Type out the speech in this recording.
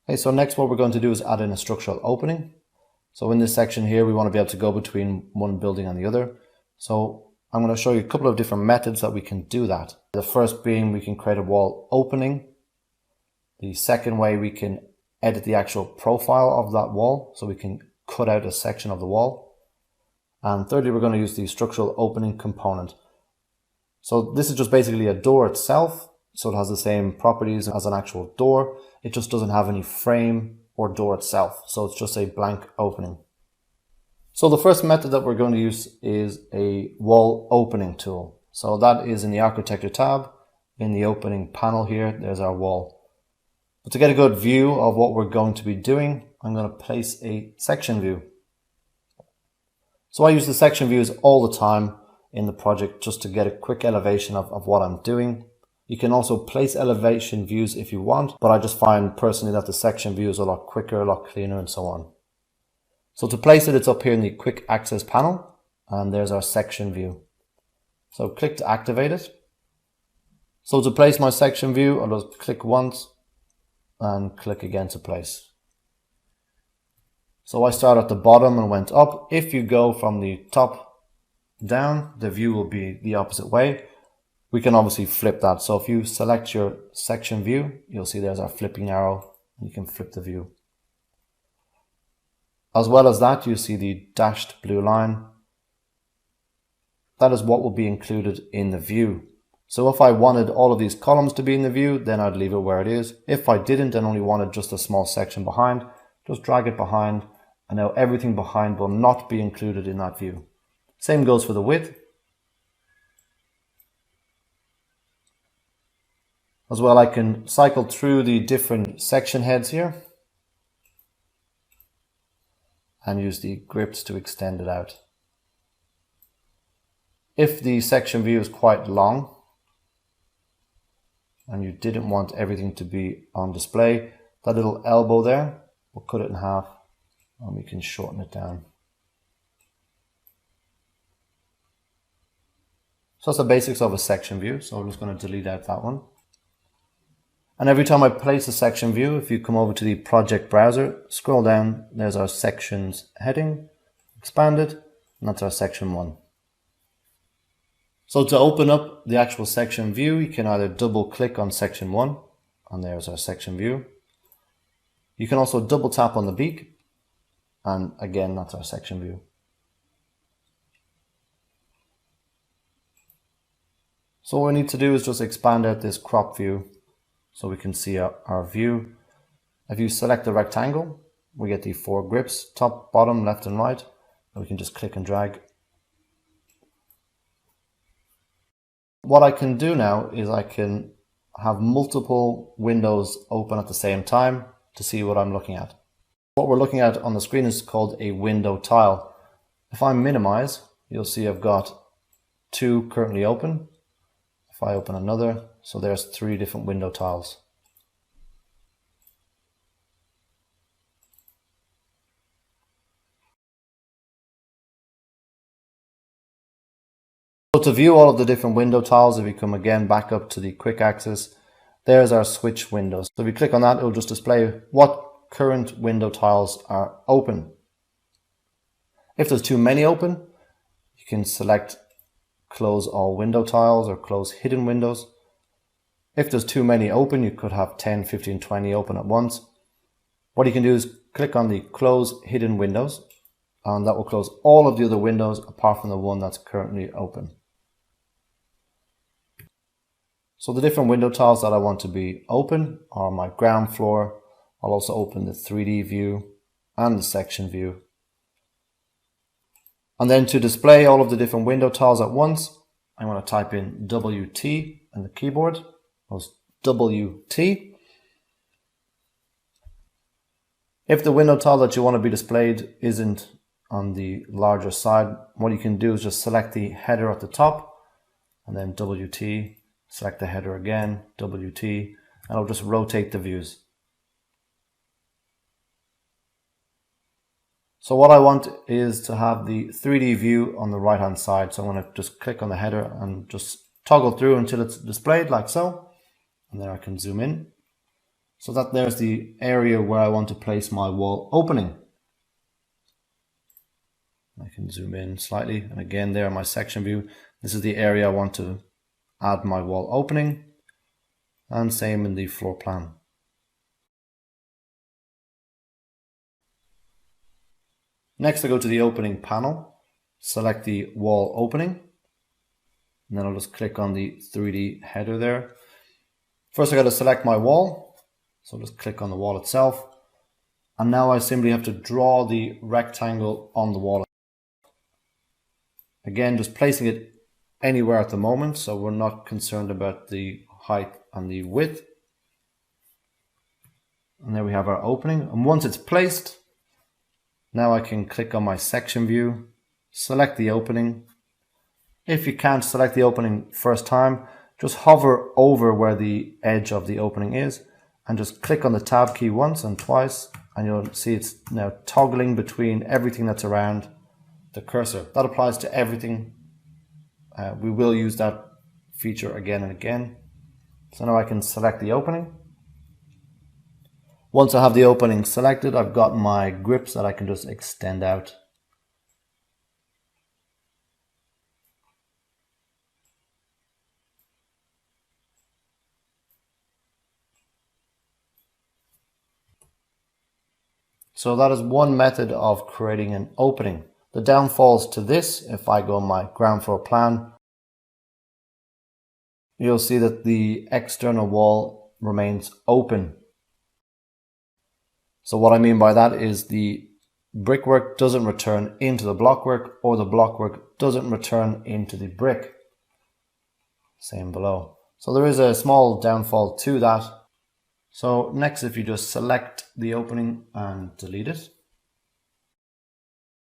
Okay, so next what we're going to do is add in a structural opening. So in this section here, we want to be able to go between one building and the other. So I'm going to show you a couple of different methods that we can do that. The first being we can create a wall opening. The second way, we can edit the actual profile of that wall, so we can cut out a section of the wall. And thirdly, we're going to use the structural opening component. So this is just basically a door itself. So it has the same properties as an actual door. It just doesn't have any frame or door itself. So it's just a blank opening. So the first method that we're going to use is a wall opening tool. So that is in the architecture tab. In the opening panel here, there's our wall. But to get a good view of what we're going to be doing, I'm going to place a section view. So I use the section views all the time in the project just to get a quick elevation of what I'm doing. You can also place elevation views if you want, but I just find personally that the section view is a lot quicker, a lot cleaner, and so on. So to place it, it's up here in the quick access panel, and there's our section view. So click to activate it. So to place my section view, I'll just click once and click again to place. So I start at the bottom and went up. If you go from the top down, the view will be the opposite way. We can obviously flip that. So if you select your section view, you'll see there's our flipping arrow. You can flip the view. As well as that, you see the dashed blue line. That is what will be included in the view. So if I wanted all of these columns to be in the view, then I'd leave it where it is. If I didn't and only wanted just a small section behind, just drag it behind, and now everything behind will not be included in that view. Same goes for the width. As well, I can cycle through the different section heads here and use the grips to extend it out. If the section view is quite long and you didn't want everything to be on display, that little elbow there, we'll cut it in half and we can shorten it down. So that's the basics of a section view. So I'm just going to delete out that one. And every time I place a section view, if you come over to the project browser, scroll down, there's our sections heading, expand it, and that's our section 1. So to open up the actual section view, you can either double click on section 1, and there's our section view. You can also double tap on the beak, and again, that's our section view. So what we need to do is just expand out this crop view so we can see our view. If you select the rectangle, we get the 4 grips, top, bottom, left and right, and we can just click and drag. What I can do now is I can have multiple windows open at the same time to see what I'm looking at. What we're looking at on the screen is called a window tile. If I minimize, you'll see I've got 2 currently open. If I open another, so there's 3 different window tiles. So to view all of the different window tiles, if we come again back up to the quick axis, there's our switch windows. So if you click on that, it will just display what current window tiles are open. If there's too many open, you can select close all window tiles or close hidden windows. If there's too many open, you could have 10, 15, 20 open at once. What you can do is click on the close hidden windows, and that will close all of the other windows apart from the one that's currently open. So the different window tiles that I want to be open are my ground floor. I'll also open the 3D view and the section view. And then to display all of the different window tiles at once, I'm going to type in WT in the keyboard. Those WT. If the window tile that you want to be displayed isn't on the larger side, what you can do is just select the header at the top and then WT, select the header again, WT, and I'll just rotate the views. So what I want is to have the 3D view on the right hand side. So I'm going to just click on the header and just toggle through until it's displayed like so. And then I can zoom in. So that there's the area where I want to place my wall opening. I can zoom in slightly, and again there my section view. This is the area I want to add my wall opening, and same in the floor plan. Next I go to the opening panel, select the wall opening, and then I'll just click on the 3D header there. First I got to select my wall, so I'll just click on the wall itself, and now I simply have to draw the rectangle on the wall. Again, just placing it anywhere at the moment, so we're not concerned about the height and the width. And there we have our opening, and once it's placed, now I can click on my section view, select the opening. If you can't select the opening first time, just hover over where the edge of the opening is and just click on the tab key once and twice, and you'll see it's now toggling between everything that's around the cursor. That applies to everything. We will use that feature again and again. So now I can select the opening. Once I have the opening selected, I've got my grips that I can just extend out. So that is one method of creating an opening. The downfalls to this, if I go on my ground floor plan, you'll see that the external wall remains open. So what I mean by that is the brickwork doesn't return into the blockwork, or the blockwork doesn't return into the brick. Same below. So there is a small downfall to that. So next, if you just select the opening and delete it,